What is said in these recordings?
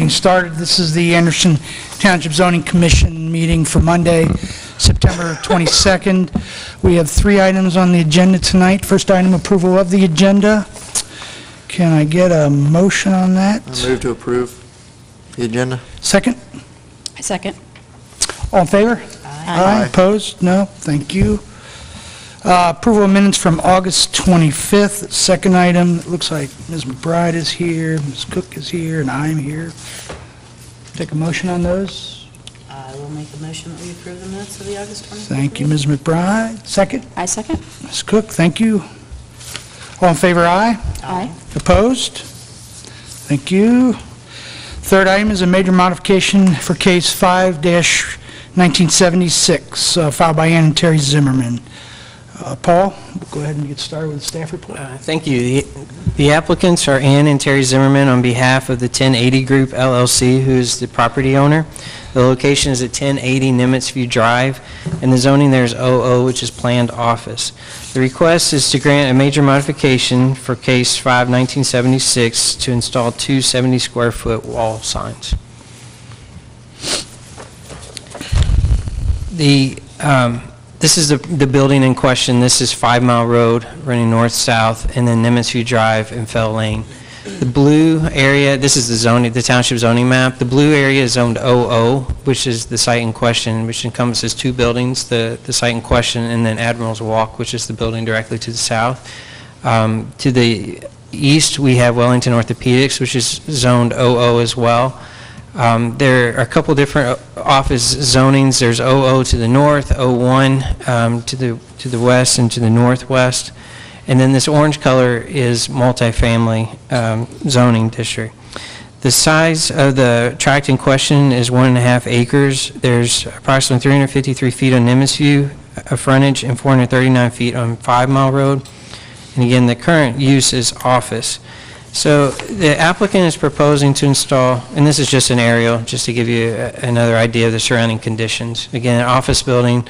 getting started. This is the Anderson Township Zoning Commission meeting for Monday, September 22nd. We have 3 items on the agenda tonight. First item, approval of the agenda. Can I get a motion on that? I move to approve the agenda. Second? I second. All in favor? Aye. Opposed? No? Thank you. Approval of minutes from August 25th. Second item, it looks like Ms. McBride is here, Ms. Cook is here, and I'm here. Take a motion on those. I will make a motion that we approve the minutes of the August 25th. Thank you, Ms. McBride. Second? I second. Ms. Cook, thank you. All in favor, aye? Aye. Opposed? Thank you. Third item is a major modification for case 5-1976, filed by Ann and Terry Zimmerman. Paul, we'll go ahead and get started with the staff report. Thank you. The applicants are Ann and Terry Zimmerman on behalf of the 1080 Group LLC, who is the property owner. The location is at 1080 Nimitz View Drive, and the zoning there is 00, which is planned office. The request is to grant a major modification for case 5-1976 to install 2 70-square-foot wall signs. This is the building in question. This is 5 Mile Road running north-south, and then Nimitz View Drive and Fell Lane. The blue area, this is the township zoning map. The blue area is zoned 00, which is the site in question, which encompasses 2 buildings, the site in question, and then Admiral's Walk, which is the building directly to the south. To the east, we have Wellington Orthopedics, which is zoned 00 as well. There are a couple different office zonings. There's 00 to the north, 01 to the west and to the northwest. And then this orange color is multifamily zoning district. The size of the tract in question is 1.5 acres. There's approximately 353 feet on Nimitz View frontage and 439 feet on 5 Mile Road. And again, the current use is office. So the applicant is proposing to install, and this is just an aerial, just to give you another idea of the surrounding conditions. Again, an office building.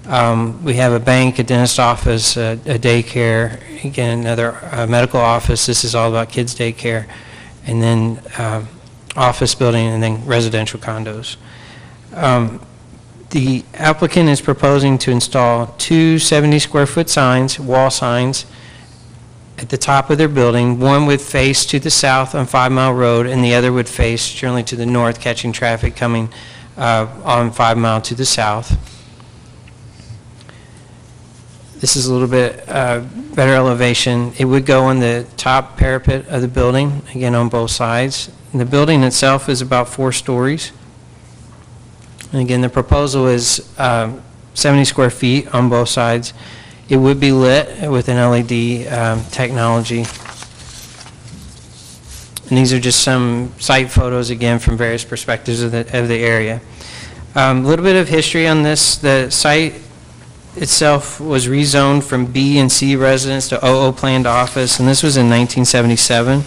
We have a bank, a dentist office, a daycare, again, another medical office. This is all about kids' daycare, and then office building, and then residential condos. The applicant is proposing to install 2 70-square-foot signs, wall signs, at the top of their building. One would face to the south on 5 Mile Road, and the other would face generally to the north, catching traffic coming on 5 Mile to the south. This is a little bit better elevation. It would go on the top parapet of the building, again on both sides. And the building itself is about 4 stories. And again, the proposal is 70 square feet on both sides. It would be lit with an LED technology. And these are just some site photos, again, from various perspectives of the area. A little bit of history on this. The site itself was rezoned from B and C residence to 00 planned office, and this was in 1977.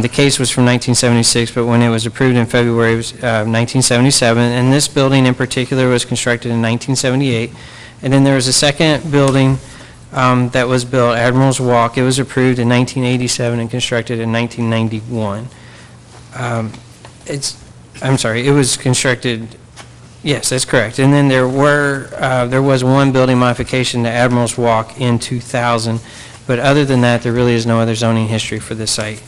The case was from 1976, but when it was approved in February, it was 1977. And this building in particular was constructed in 1978. And then there was a second building that was built, Admiral's Walk. It was approved in 1987 and constructed in 1991. It was constructed, yes, that's correct. And then there was one building modification to Admiral's Walk in 2000, but other than that, there really is no other zoning history for this site.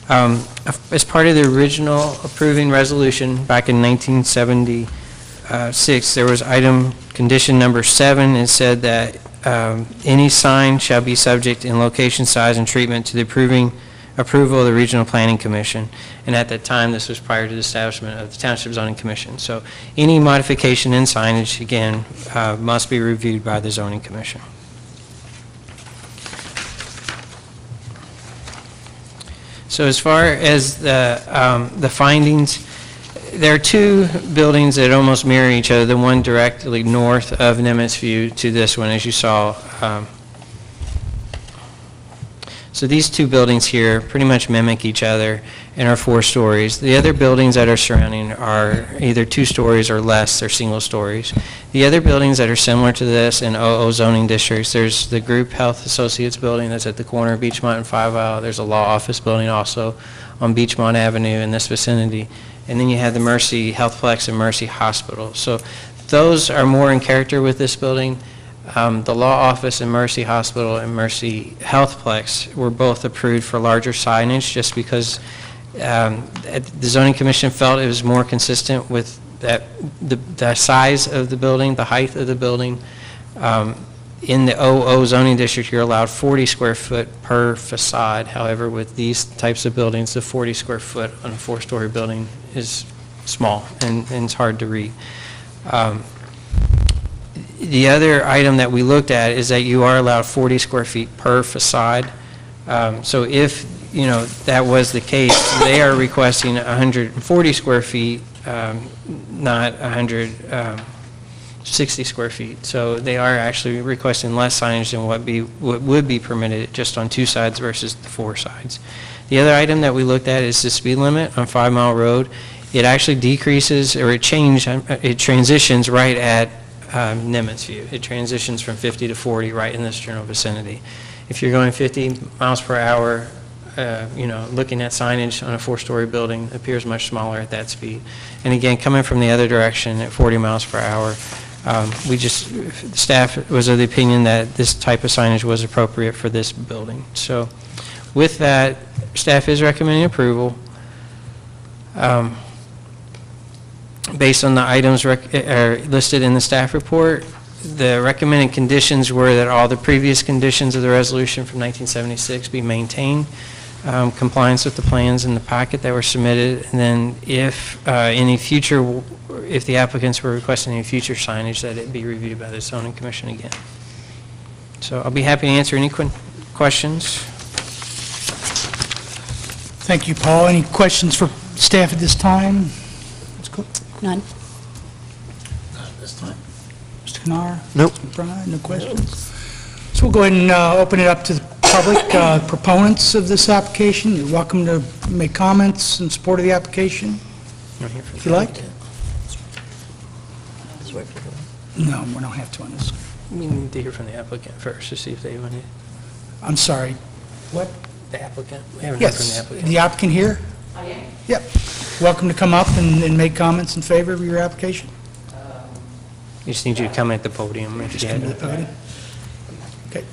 As part of the original approving resolution back in 1976, there was condition number 7. It said that any sign shall be subject in location, size, and treatment to the approval of the Regional Planning Commission. And at that time, this was prior to the establishment of the Township Zoning Commission. So any modification in signage, again, must be reviewed by the Zoning Commission. So as far as the findings, there are 2 buildings that almost mirror each other, the one directly north of Nimitz View to this one, as you saw. So these 2 buildings here pretty much mimic each other and are 4 stories. The other buildings that are surrounding are either 2 stories or less. They're single stories. The other buildings that are similar to this in 00 zoning districts, there's the Group Health Associates building that's at the corner of Beachmont and 5 Isle. There's a law office building also on Beachmont Avenue in this vicinity. And then you have the Mercy Healthplex and Mercy Hospital. So those are more in character with this building. The law office and Mercy Hospital and Mercy Healthplex were both approved for larger signage just because the zoning commission felt it was more consistent with the size of the building, the height of the building. In the OO zoning district, you're allowed 40 square foot per facade. However, with these types of buildings, the 40 square foot on a 4-story building is small and it's hard to read. The other item that we looked at is that you are allowed 40 square feet per facade. So if, that was the case, they are requesting 140 square feet, not 160 square feet. So they are actually requesting less signage than what would be permitted just on 2 sides versus the 4 sides. The other item that we looked at is the speed limit on 5 Mile Road. It actually decreases, or it transitions right at Nimitz View. It transitions from 50 to 40 right in this general vicinity. If you're going 50 miles per hour, looking at signage on a 4-story building, it appears much smaller at that speed. And again, coming from the other direction at 40 miles per hour, staff was of the opinion that this type of signage was appropriate for this building. So with that, staff is recommending approval. Based on the items listed in the staff report, the recommended conditions were that all the previous conditions of the resolution from 1976 be maintained, compliance with the plans in the packet that were submitted, and then if the applicants were requesting any future signage, that it be reviewed by the zoning commission again. So I'll be happy to answer any questions. Thank you, Paul. Any questions for staff at this time? None. Not at this time. Mr. Knar? Nope. Mr. Bryan, no questions? So we'll go ahead and open it up to the public proponents of this application. You're welcome to make comments in support of the application, if you like. No, we don't have to on this. We need to hear from the applicant first to see if they want to. I'm sorry. What? The applicant? We haven't heard from the Yes. applicant. The applicant here? I am. Yep. Welcome to come up and make comments in favor of your application. You just need you to come at the podium if Just you come to the had. podium. Okay.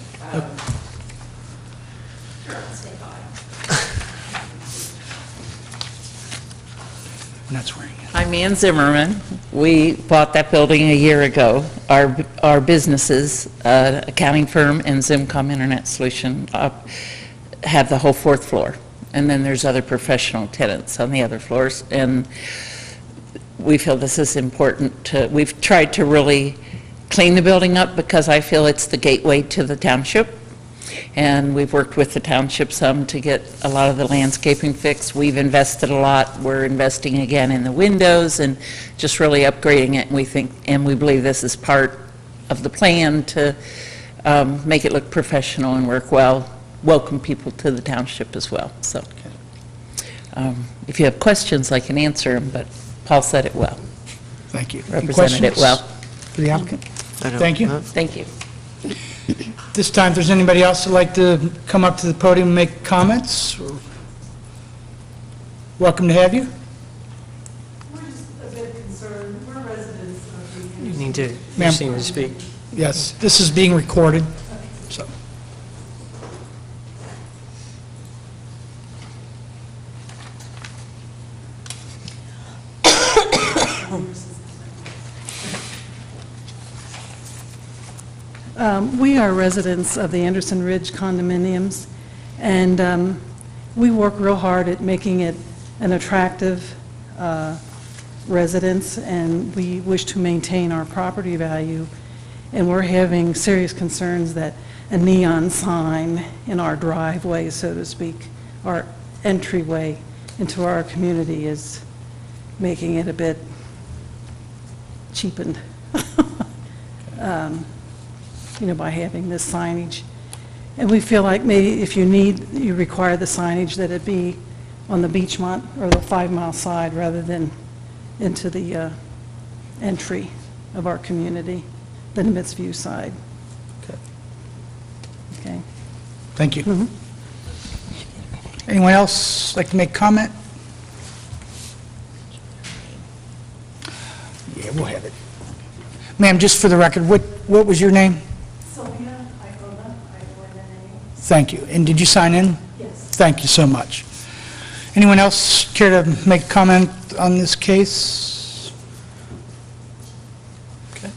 We're not swearing in. I'm Ann Zimmerman. We bought that building a year ago. Our businesses, accounting firm and Zimcom Internet Solution, have the whole 4th floor. And then there's other professional tenants on the other floors. And we feel this is important we've tried to really clean the building up because I feel it's the gateway to the township. And we've worked with the township some to get a lot of the landscaping fixed. We've invested a lot. We're investing again in the windows and just really upgrading it. And we believe this is part of the plan to make it look professional and work well, welcome people to the township as well. So if you have questions, I can answer them, but Paul said it well. Thank you. Any Represented it well. questions for the applicant? I don't- Thank you. Thank you. This time, if there's anybody else that'd like to come up to the podium and make comments, welcome to have you. We're just a bit concerned, we're residents of the... You need to, Ma'am. you need to speak. Yes, this is being recorded, so. We are residents of the Anderson Ridge condominiums, and we work real hard at making it an attractive residence, and we wish to maintain our property value, and we're having serious concerns that a neon sign in our driveway, so to speak, our entryway into our community is making it a bit cheapened. By having this signage. And we feel like maybe if you require the signage, that it be on the Beachmont or the 5 Mile side rather than into the entry of our community, the Nimitz View side. Okay. Thank you. Anyone else like to make comment? Yeah, we'll have it. Ma'am, just for the record, what was your name? Sylvia, I-O-N-A. Thank you. And did you sign in? Yes. Thank you so much. Anyone else care to make a comment on this case? Okay.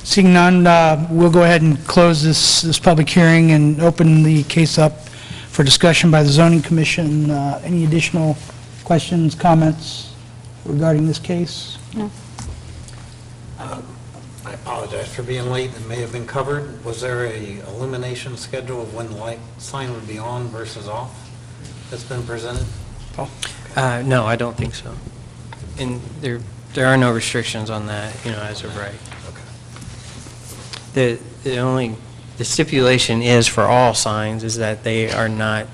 Seeing none, we'll go ahead and close this public hearing and open the case up for discussion by the zoning commission. Any additional questions, comments regarding this case? I apologize for being late. It may have been covered. Was there a illumination schedule of when the light sign would be on versus off that's been presented? No, I don't think so. And there are no restrictions on that, as of right. The stipulation is for all signs is that they are not,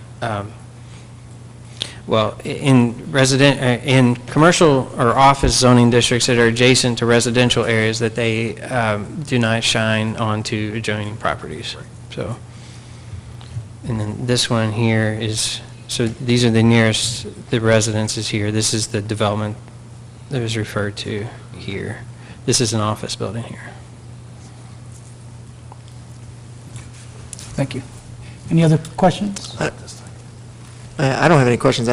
in commercial or office zoning districts that are adjacent to residential areas, that they do not shine onto adjoining properties. So, and then this one here is, so these are the nearest, the residences here. This is the development that was referred to here. This is an office building here. Thank you. Any other questions? I don't have any questions.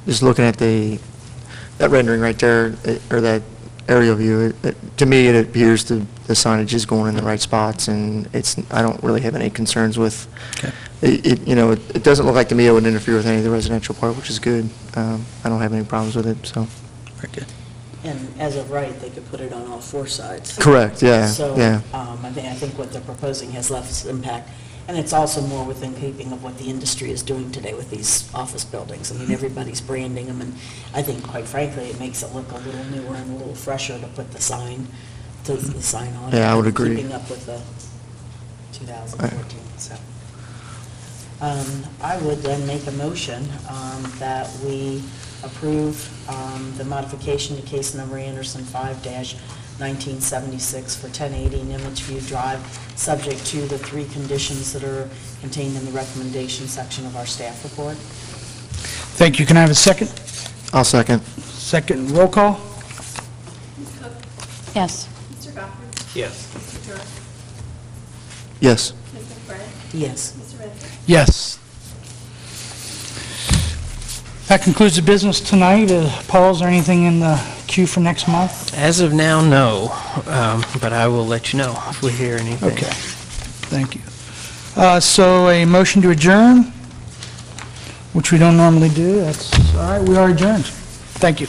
Just looking at that rendering right there, or that aerial view, to me, it appears the signage is going in the right spots, and I don't really have any concerns with, Okay. it doesn't look like to me it would interfere with any of the residential part, which is good. I don't have any problems with it, so. Very good. And as of right, they could put it on all four sides. Correct, yeah, So, yeah. I think what they're proposing has less impact, and it's also more within keeping of what the industry is doing today with these office buildings. I mean, everybody's branding them, and I think, quite frankly, it makes it look a little newer and a little fresher to put the sign on. Yeah, I would agree. Keeping up with the 2014, so. I would then make a motion that we approve the modification to case number Anderson 5-1976 for 1080 Nimitz View Drive, subject to the 3 conditions that are contained in the recommendation section of our staff report. Thank you. Can I have a second? I'll second. Second, roll call? Yes. Mr. Goffman? Yes. Mr. Turk? Yes. Ms. McBride? Yes. Mr. Redford? Yes. That concludes the business tonight. Paul, is there anything in the queue for next month? As of now, no, but I will let you know if we hear anything. Okay. Thank you. So a motion to adjourn, which we don't normally do. That's all right. We are adjourned. Thank you.